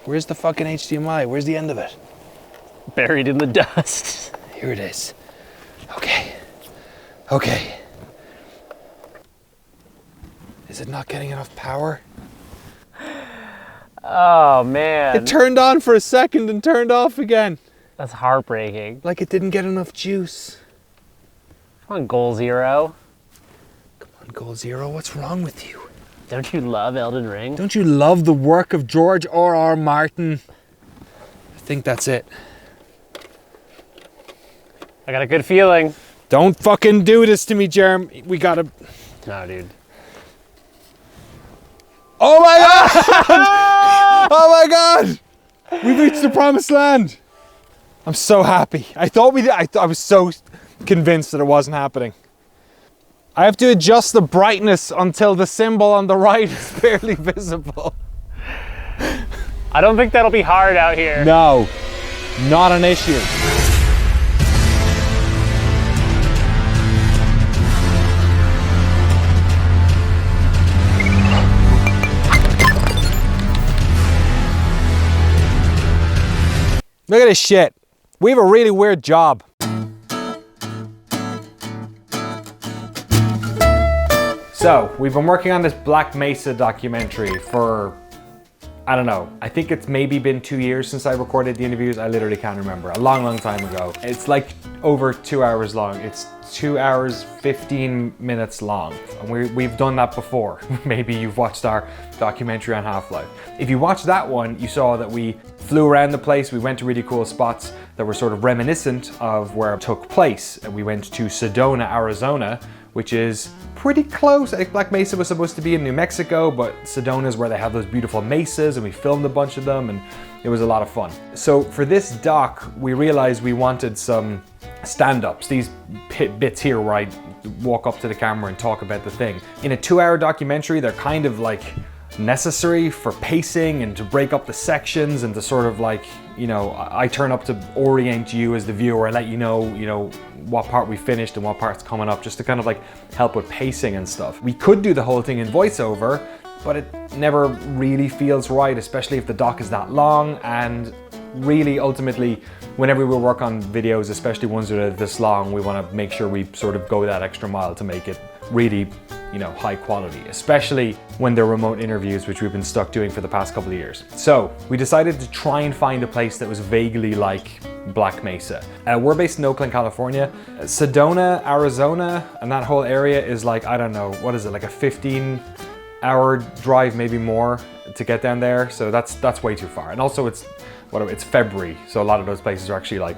Where's the fucking HDMI? Where's the end of it? Buried in the dust. Here it is. Okay. Okay. Is it not getting enough power? Oh, man. It turned on for a second and turned off again. That's heartbreaking. Like it didn't get enough juice. Come on, Goal Zero. Come on, Goal Zero, what's wrong with you? Don't you love Elden Ring? Don't you love the work of George R. Martin? I think that's it. I got a good feeling. Don't fucking do this to me, Jerm. We gotta... No, dude. Oh my God! Oh my God! We've reached the promised land. I'm so happy. I thought we did. I was so convinced that it wasn't happening. I have to adjust the brightness until the symbol on the right is barely visible. I don't think that'll be hard out here. No, not an issue. Look at this shit. We have a really weird job. So, we've been working on this Black Mesa documentary for, I don't know, I think it's maybe been 2 years since I recorded the interviews. I literally can't remember. A long, long time ago. It's like over 2 hours long. It's 2 hours, 15 minutes long. And we've done that before. Maybe you've watched our documentary on Half-Life. If you watched that one, you saw that we flew around the place. We went to really cool spots that were sort of reminiscent of where it took place. And we went to Sedona, Arizona, which is pretty close. I think Black Mesa was supposed to be in New Mexico, but Sedona is where they have those beautiful mesas, and we filmed a bunch of them, and it was a lot of fun. So for this doc, we realized we wanted some stand-ups, these bits here where I walk up to the camera and talk about the thing. In a 2-hour documentary, they're kind of like necessary for pacing and to break up the sections and to sort of like, you know, I turn up to orient you as the viewer and let you know, what part we finished and what part's coming up, just to kind of like help with pacing and stuff. We could do the whole thing in voiceover, but it never really feels right, especially if the doc is that long. And really, ultimately, whenever we work on videos, especially ones that are this long, we want to make sure we sort of go that extra mile to make it really, you know, high quality, especially when they're remote interviews, which we've been stuck doing for the past couple of years. So we decided to try and find a place that was vaguely like Black Mesa. We're based in Oakland, California. Sedona, Arizona, and that whole area is like, I don't know, what is it, like a 15-hour drive, maybe more, to get down there. So that's way too far. And also it's February, so a lot of those places are actually like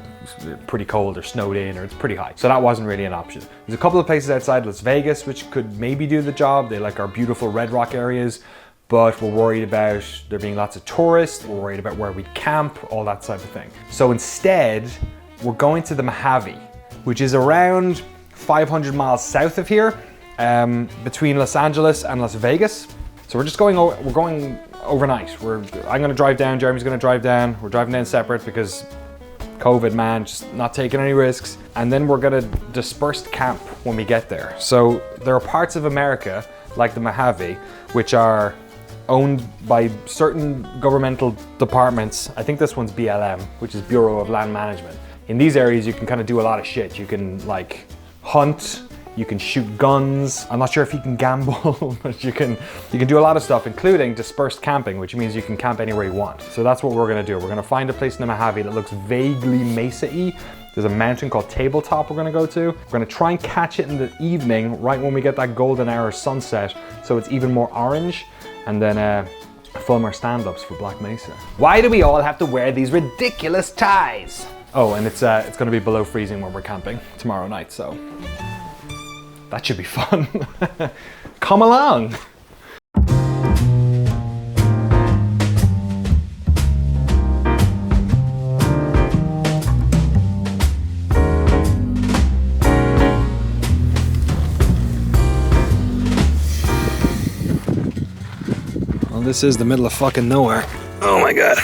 pretty cold or snowed in, or it's pretty high. So that wasn't really an option. There's a couple of places outside Las Vegas which could maybe do the job. They like our beautiful Red Rock areas, but we're worried about there being lots of tourists. We're worried about where we camp, all that type of thing. So instead, we're going to the Mojave, which is around 500 miles south of here, between Los Angeles and Las Vegas. So we're going overnight. I'm gonna drive down, Jeremy's gonna drive down. We're driving down separate because COVID, man, just not taking any risks. And then we're gonna disperse camp when we get there. So there are parts of America, like the Mojave, which are owned by certain governmental departments. I think this one's BLM, which is Bureau of Land Management. In these areas, you can kind of do a lot of shit. You can like hunt, you can shoot guns. I'm not sure if you can gamble, but you can do a lot of stuff, including dispersed camping, which means you can camp anywhere you want. So that's what we're gonna do. We're gonna find a place in the Mojave that looks vaguely mesa-y. There's a mountain called Tabletop we're gonna go to. We're gonna try and catch it in the evening, right when we get that golden hour sunset, so it's even more orange, and then film our stand-ups for Black Mesa. Why do we all have to wear these ridiculous ties? Oh, and it's gonna be below freezing when we're camping tomorrow night, so that should be fun. Come along. Well, this is the middle of fucking nowhere. Oh my God.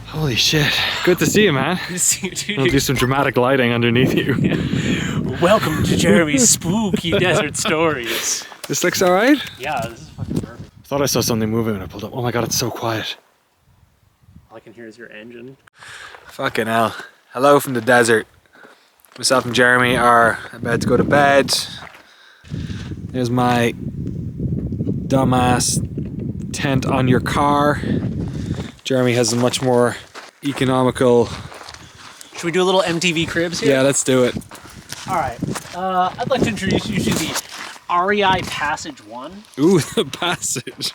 Holy shit. Good to see you, man. Good to see you, dude. I'll do some dramatic lighting underneath you. Yeah. Welcome to Jeremy's spooky desert stories. This looks all right? Yeah, this is fucking perfect. thought I saw something moving when I pulled up. Oh my god, it's so quiet. All I can hear is your engine. Fucking hell. Hello from the desert. Myself and Jeremy are about to go to bed. There's my dumbass tent on your car. Jeremy has a much more economical... Should we do a little MTV Cribs here? Yeah, let's do it. All right. I'd like to introduce you to the REI Passage 1. Ooh, the Passage.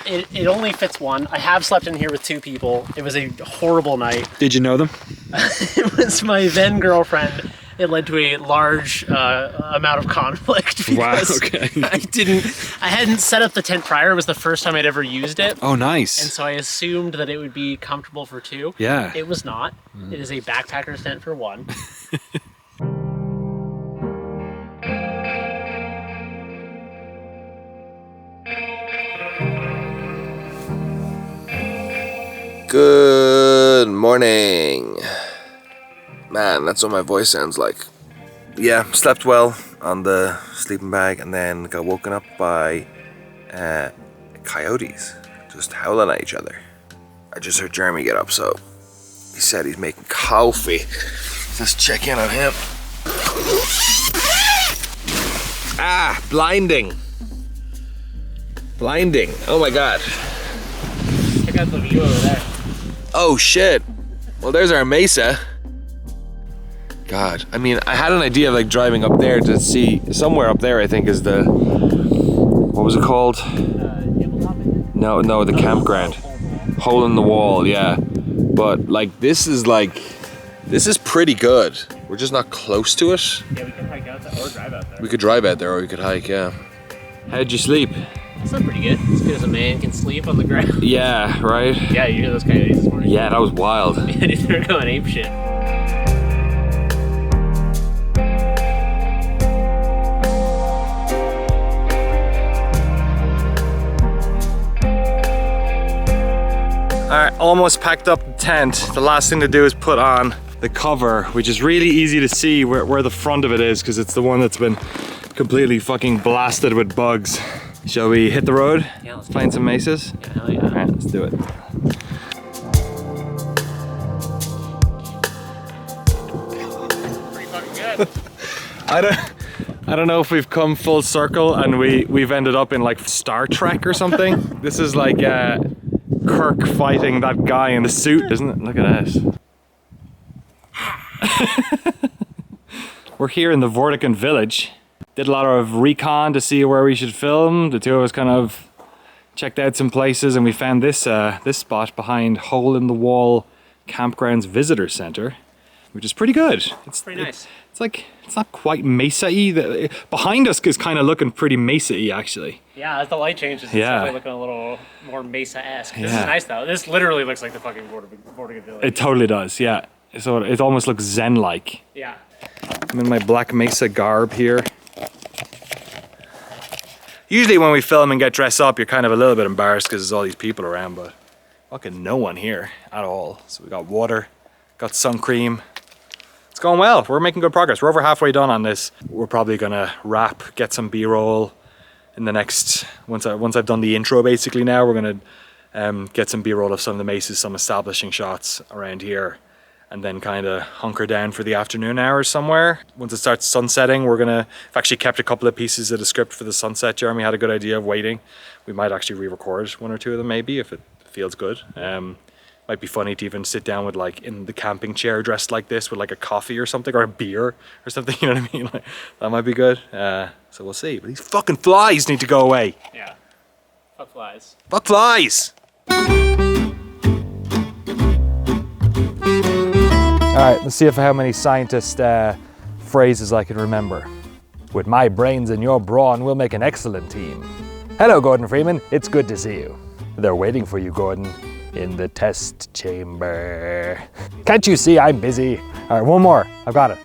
It only fits one. I have slept in here with 2 people. It was a horrible night. Did you know them? It was my then girlfriend. It led to a large amount of conflict because Wow, okay. I hadn't set up the tent prior. It was the first time I'd ever used it. Oh, nice. And so I assumed that it would be comfortable for 2. Yeah. It was not. It is a backpacker's tent for 1. Good morning. Man, that's what my voice sounds like. Yeah, slept well on the sleeping bag and then got woken up by coyotes just howling at each other. I just heard Jeremy get up, so he said he's making coffee. Let's check in on him. Ah, blinding. Blinding. Oh my god. Check out the view over there. Oh shit. Well, there's our mesa. God, I mean, I had an idea of like driving up there to see, somewhere up there I think is the, what was it called? No, the campground. Hole in the wall, yeah. But like, this is pretty good. We're just not close to it. Yeah, we can hike out there or drive out there. We could drive out there or we could hike, yeah. How'd you sleep? That sounds pretty good. As good as a man can sleep on the ground. Yeah, right? Yeah, you hear those coyotes this morning? Yeah, that was wild. Yeah, dude, they're going apeshit. Alright, almost packed up the tent. The last thing to do is put on the cover, which is really easy to see where the front of it is because it's the one that's been completely fucking blasted with bugs. Shall we hit the road? Yeah, let's find some mesas? Yeah, hell yeah. Alright, let's do it. Pretty fucking good. I don't know if we've come full circle and we've ended up in like Star Trek or something. This is like Kirk fighting that guy in the suit, isn't it? Look at this. We're here in the Vortican village. Did a lot of recon to see where we should film. The 2 of us kind of checked out some places and we found this this spot behind Hole in the Wall Campgrounds Visitor Center, which is pretty good. It's pretty nice. It's like, it's not quite Mesa-y. Behind us is kind of looking pretty Mesa-y actually. Yeah, as the light changes, it's definitely looking a little more Mesa-esque. This is nice though. This literally looks like the fucking Vortican village. It totally does, yeah. So it almost looks zen-like. Yeah. I'm in my Black Mesa garb here. Usually when we film and get dressed up, you're kind of a little bit embarrassed because there's all these people around, but fucking no one here at all. So we got water, got sun cream. It's going well. We're making good progress. We're over halfway done on this. We're probably gonna wrap, get some B-roll in the next, once I've done the intro basically now, we're gonna get some B-roll of some of the mesas, some establishing shots around here, and then kind of hunker down for the afternoon hours somewhere. Once it starts sunsetting, I've actually kept a couple of pieces of the script for the sunset. Jeremy had a good idea of waiting. We might actually re-record 1 or 2 of them maybe if it feels good. Might be funny to even sit down with like in the camping chair dressed like this with like a coffee or something or a beer or something, you know what I mean? Like, that might be good. So we'll see. But these fucking flies need to go away. Yeah. Fuck flies. Fuck flies! Alright, let's see how many scientist phrases I can remember. With my brains and your brawn, we'll make an excellent team. Hello, Gordon Freeman. It's good to see you. They're waiting for you, Gordon, in the test chamber. Can't you see I'm busy? Alright, one more. I've got it.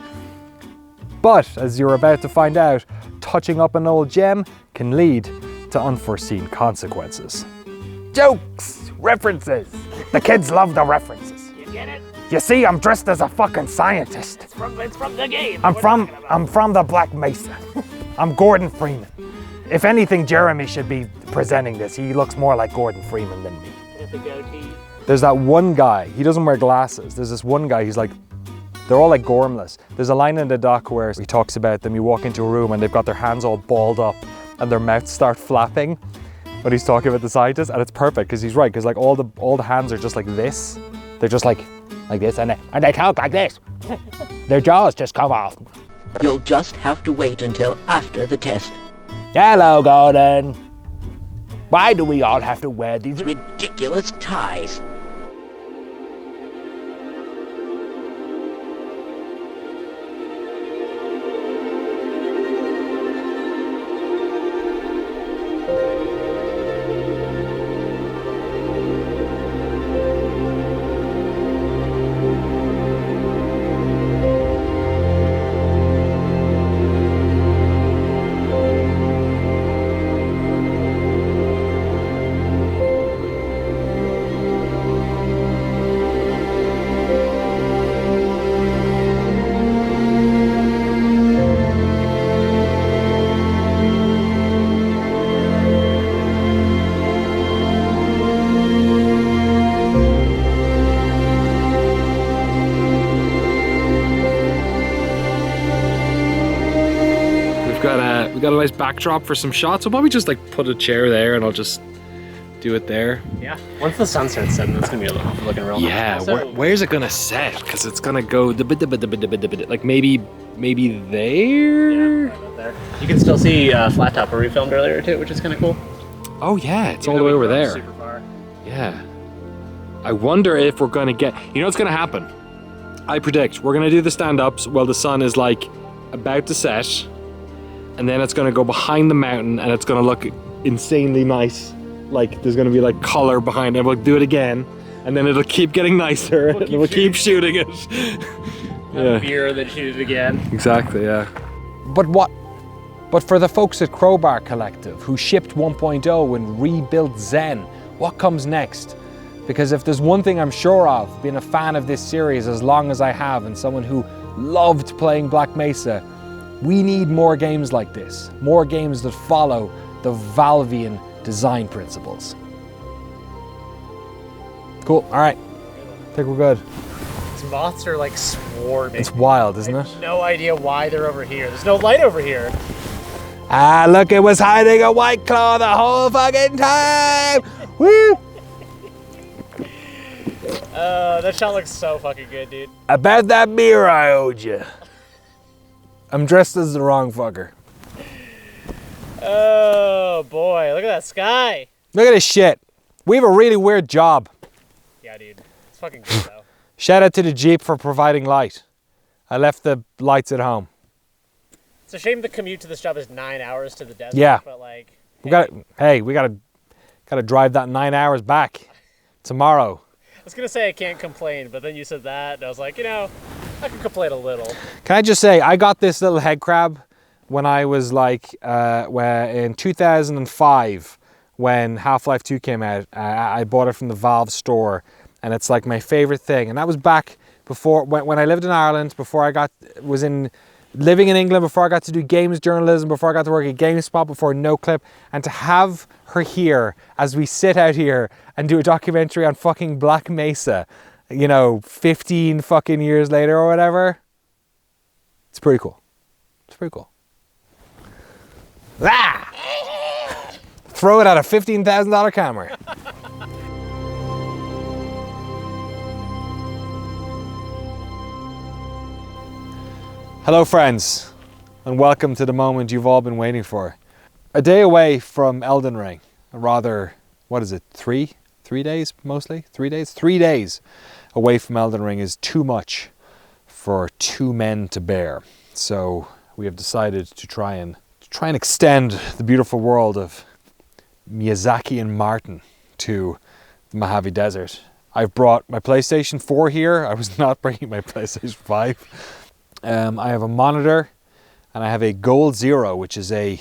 But, as you're about to find out, touching up an old gem can lead to unforeseen consequences. Jokes! References! The kids love the references. You get it? You see, I'm dressed as a fucking scientist. It's from the game. I'm from the Black Mesa. I'm Gordon Freeman. If anything, Jeremy should be presenting this. He looks more like Gordon Freeman than me. With the goatee. There's that one guy, he doesn't wear glasses. There's this one guy, he's like, they're all like gormless. There's a line in the doc where he talks about them. You walk into a room and they've got their hands all balled up and their mouths start flapping. But he's talking about the scientists, and it's perfect because he's right. Because like all the hands are just like this. They're just like this, and they talk like this. Their jaws just come off. You'll just have to wait until after the test. Hello, Gordon. Why do we all have to wear these Ridiculous ties. We got a nice backdrop for some shots. I'll probably just like put a chair there and I'll just do it there. Yeah. Once the sun starts setting, it's gonna be looking real nice. Yeah. Also, Where's it gonna set? Because it's gonna go like maybe there. Yeah, right up there. You can still see Flat Top where we filmed earlier too, which is kind of cool. Oh yeah, it's all Even the way though we over drove there. Super far. Yeah. I wonder if we're gonna get. You know what's gonna happen? I predict we're gonna do the stand-ups while the sun is like about to set. And then it's gonna go behind the mountain and it's gonna look insanely nice. Like there's gonna be like color behind it. We'll do it again. And then it'll keep getting nicer and we'll keep shooting it. Yeah. Beer, then shoot it again. Exactly, yeah. But for the folks at Crowbar Collective who shipped 1.0 and rebuilt Zen, what comes next? Because if there's one thing I'm sure of, being a fan of this series as long as I have and someone who loved playing Black Mesa, we need more games like this, more games that follow the Valvean design principles. Cool, all right, I think we're good. These moths are like swarming. It's wild, isn't I it? have no idea why they're over here. There's no light over here. Ah, look, it was hiding a white claw the whole fucking time! Woo! That shot looks so fucking good, dude. About that beer I owed you. I'm dressed as the wrong fucker. Oh boy, look at that sky. Look at this shit. We have a really weird job. Yeah, dude. It's fucking good though. Shout out to the Jeep for providing light. I left the lights at home. It's a shame the commute to this job is 9 hours to the desert. Yeah. But like, We gotta drive that 9 hours back tomorrow. I was gonna say I can't complain, but then you said that, and I was like, you know, I can complain a little. Can I just say, I got this little head crab when I was like, in 2005, when Half-Life 2 came out. I bought it from the Valve store, and it's like my favorite thing. And that was back before, when I lived in Ireland, before I living in England, before I got to do games journalism, before I got to work at GameSpot, before Noclip, and to have her here as we sit out here and do a documentary on fucking Black Mesa, you know, 15 fucking years later or whatever. It's pretty cool. It's pretty cool. Ah! Throw it at a $15,000 camera. Hello friends, and welcome to the moment you've all been waiting for. A day away from Elden Ring, a rather, what is it, 3 days mostly? 3 days? 3 days away from Elden Ring is too much for two men to bear. So we have decided to try and extend the beautiful world of Miyazaki and Martin to the Mojave Desert. I've brought my PlayStation 4 here. I was not bringing my PlayStation 5. I have a monitor and I have a Gold Zero, which is a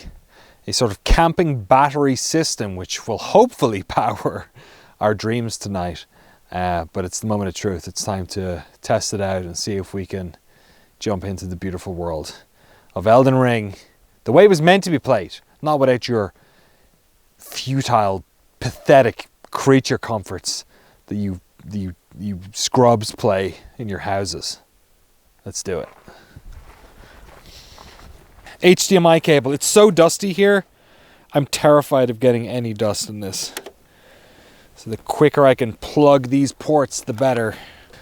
sort of camping battery system which will hopefully power our dreams tonight. But it's the moment of truth. It's time to test it out and see if we can jump into the beautiful world of Elden Ring the way it was meant to be played, not without your futile, pathetic creature comforts that you scrubs play in your houses. Let's do it. HDMI cable. It's so dusty here. I'm terrified of getting any dust in this. So the quicker I can plug these ports, the better.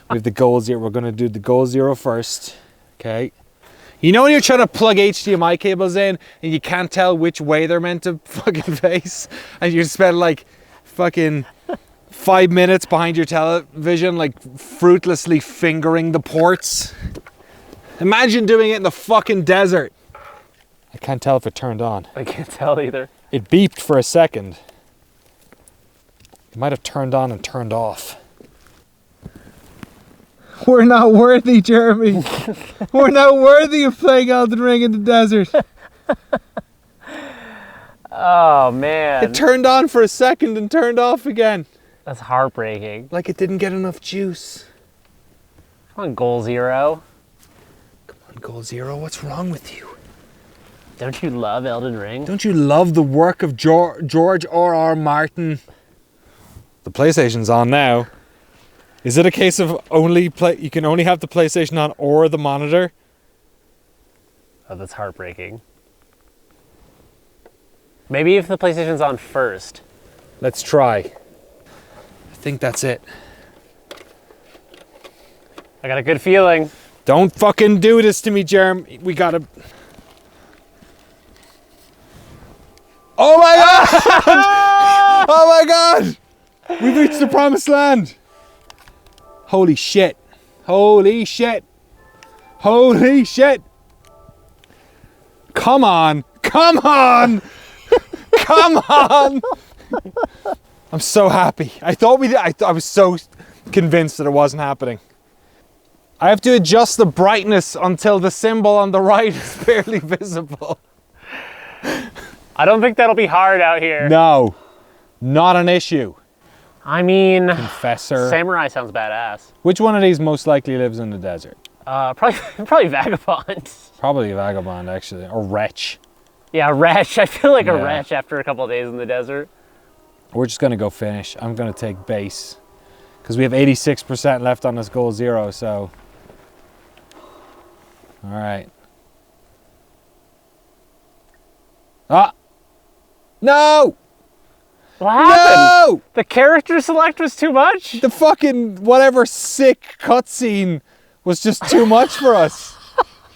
We have the Goal Zero. We're going to do the Goal Zero first. Okay. You know when you're trying to plug HDMI cables in and you can't tell which way they're meant to fucking face? And you spend like fucking 5 minutes behind your television, like fruitlessly fingering the ports. Imagine doing it in the fucking desert. I can't tell if it turned on. I can't tell either. It beeped for a second. It might have turned on and turned off. We're not worthy, Jeremy. We're not worthy of playing Elden Ring in the desert. Oh, man. It turned on for a second and turned off again. That's heartbreaking. Like it didn't get enough juice. Come on, Goal Zero. Come on, Goal Zero, what's wrong with you? Don't you love Elden Ring? Don't you love the work of George R. Martin? The PlayStation's on now. Is it a case of you can only have the PlayStation on or the monitor? Oh, that's heartbreaking. Maybe if the PlayStation's on first. Let's try. I think that's it. I got a good feeling. Don't fucking do this to me, Jeremy. We gotta... Oh my God! Oh my God! We've reached the promised land. Holy shit. Holy shit. Holy shit. Come on. Come on. Come on. I'm so happy. I was so convinced that it wasn't happening. I have to adjust the brightness until the symbol on the right is barely visible. I don't think that'll be hard out here. No, not an issue. I mean, Confessor. Samurai sounds badass. Which one of these most likely lives in the desert? Probably Vagabond. Probably Vagabond, actually, or Wretch. Yeah, Wretch. I feel like a Wretch after a couple of days in the desert. We're just gonna go finish. I'm gonna take base because we have 86% left on this Goal Zero. So, all right. Ah, no! What happened? No! The character select was too much? The fucking whatever sick cutscene was just too much for us.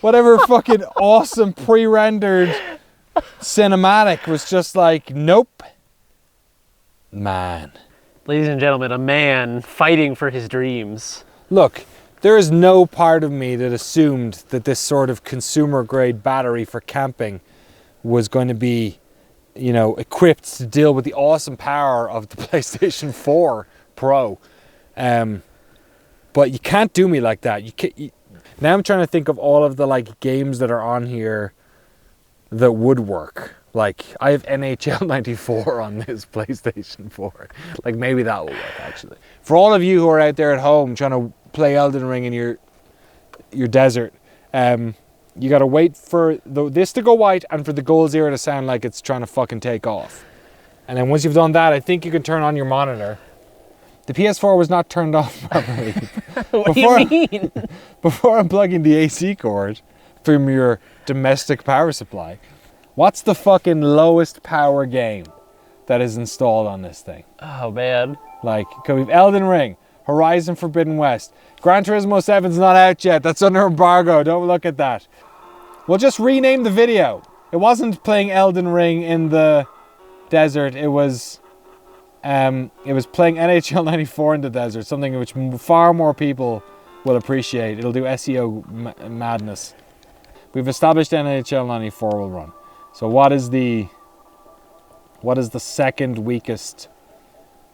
Whatever fucking awesome pre-rendered cinematic was just like, nope. Man. Ladies and gentlemen, a man fighting for his dreams. Look, there is no part of me that assumed that this sort of consumer grade battery for camping was going to be, you know, equipped to deal with the awesome power of the PlayStation 4 Pro. But you can't do me like that. Now I'm trying to think of all of the like games that are on here that would work. Like I have NHL 94 on this PlayStation 4. Like maybe that will work actually. For all of you who are out there at home trying to play Elden Ring in your desert, you gotta wait for this to go white and for the Goal Zero to sound like it's trying to fucking take off. And then once you've done that, I think you can turn on your monitor. The PS4 was not turned off properly. What do you mean? Before unplugging the AC cord from your domestic power supply, what's the fucking lowest power game that is installed on this thing? Oh, man. Like, okay, we've Elden Ring, Horizon Forbidden West. Gran Turismo 7's not out yet. That's under embargo. Don't look at that. We'll just rename the video. It wasn't playing Elden Ring in the desert. It was playing NHL 94 in the desert, something which far more people will appreciate. It'll do SEO madness. We've established NHL 94 will run. So what is the second weakest?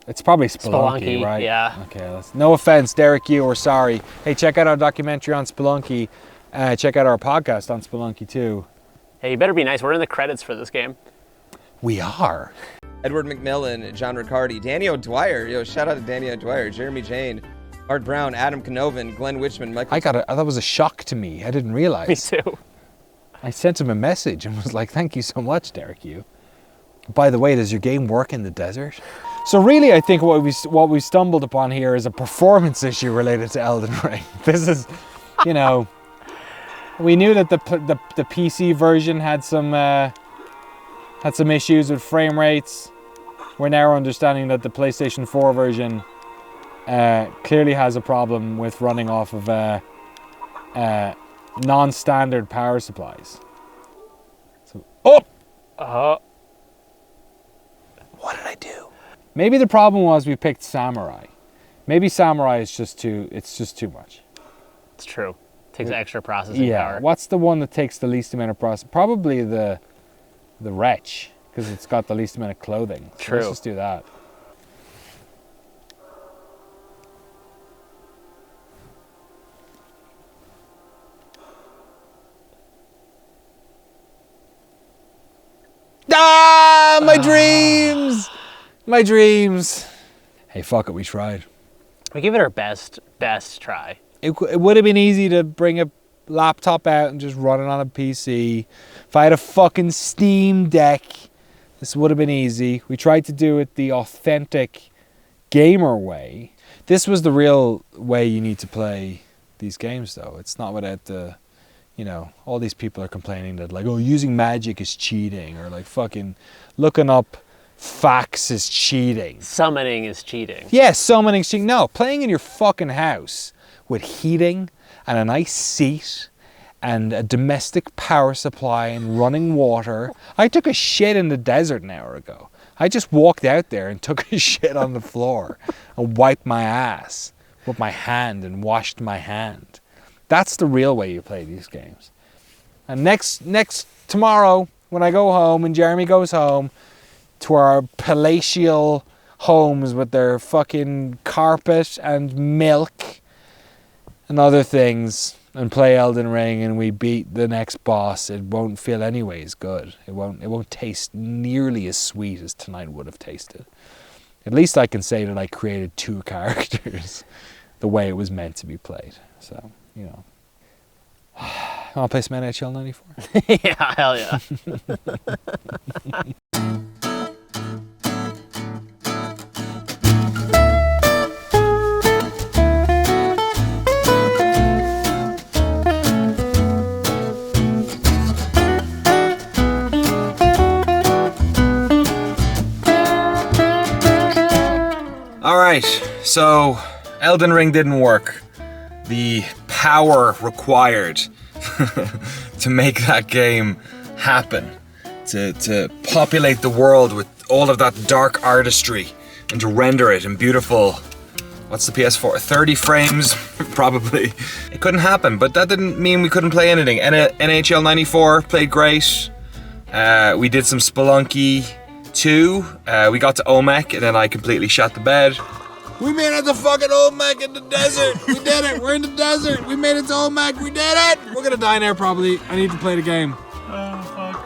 It's probably Spelunky, right? Yeah. Okay. No offense, Derek. We're sorry. Hey, check out our documentary on Spelunky. Check out our podcast on Spelunky too. Hey, you better be nice. We're in the credits for this game. We are. Edward McMillan, John Riccardi, Danny O'Dwyer. Yo, shout out to Danny O'Dwyer, Jeremy Jayne, Art Brown, Adam Canovan, Glenn Witchman, Michael. That was a shock to me. I didn't realize. Me too. I sent him a message and was like, "Thank you so much, Derek. By the way, does your game work in the desert? So really, I think what we stumbled upon here is a performance issue related to Elden Ring. This is, you know, we knew that the PC version had some issues with frame rates. We're now understanding that the PlayStation 4 version clearly has a problem with running off of non-standard power supplies. So, what did I do? Maybe the problem was we picked Samurai. Maybe Samurai is just too much. It's true. Takes extra processing power. What's the one that takes the least amount of process? Probably the Wretch, because it's got the least amount of clothing. So True. Let's just do that. Ah, my dreams! My dreams. Hey, fuck it, we tried. We gave it our best try. It would have been easy to bring a laptop out and just run it on a PC. If I had a fucking Steam Deck, this would have been easy. We tried to do it the authentic gamer way. This was the real way you need to play these games, though. It's not without the, you know, all these people are complaining that, like, oh, using magic is cheating, or like fucking looking up facts is cheating. Summoning is cheating. Yeah, summoning is cheating. No, playing in your fucking house with heating and a nice seat and a domestic power supply and running water. I took a shit in the desert an hour ago. I just walked out there and took a shit on the floor and wiped my ass with my hand and washed my hand. That's the real way you play these games. And tomorrow, when I go home and Jeremy goes home to our palatial homes with their fucking carpet and milk and other things, and play Elden Ring and we beat the next boss, it won't feel anyway as good. It won't taste nearly as sweet as tonight would have tasted. At least I can say that I created 2 characters the way it was meant to be played. So, you know. Want to play some NHL 94? Yeah, hell yeah. Alright, so Elden Ring didn't work. The power required to make that game happen, to populate the world with all of that dark artistry and to render it in beautiful, what's the PS4, 30 frames, probably. It couldn't happen, but that didn't mean we couldn't play anything. NHL 94 played great. We did some Spelunky 2. We got to Olmec and then I completely shot the bed. We made it to fucking Olmec in the desert. We did it. We're in the desert. We made it to Olmec. We did it. We're gonna die now probably. I need to play the game. Oh, fuck.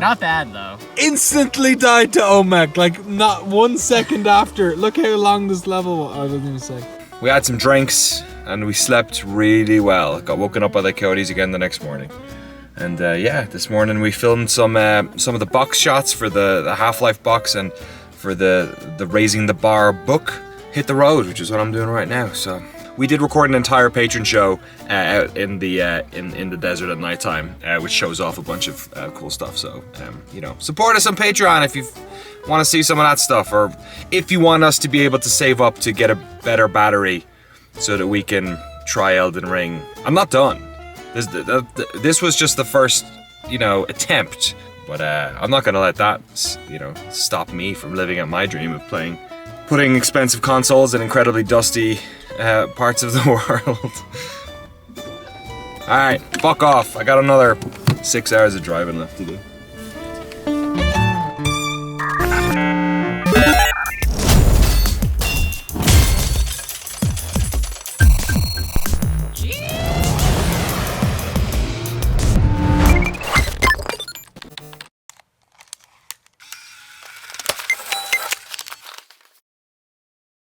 Not bad, though. Instantly died to Olmec, like not 1 second after. Look how long this level was. I didn't even say. We had some drinks and we slept really well. Got woken up by the coyotes again the next morning. And yeah, this morning we filmed some of the box shots for the Half-Life box and for the Raising the Bar book, Hit the Road, which is what I'm doing right now. So we did record an entire patron show out in the desert at nighttime, which shows off a bunch of cool stuff. So you know, support us on Patreon if you want to see some of that stuff, or if you want us to be able to save up to get a better battery so that we can try Elden Ring. I'm not done. This was just the first, you know, attempt. But I'm not gonna let that, you know, stop me from living out my dream of putting expensive consoles in incredibly dusty parts of the world. All right, fuck off. I got another 6 hours of driving left to do.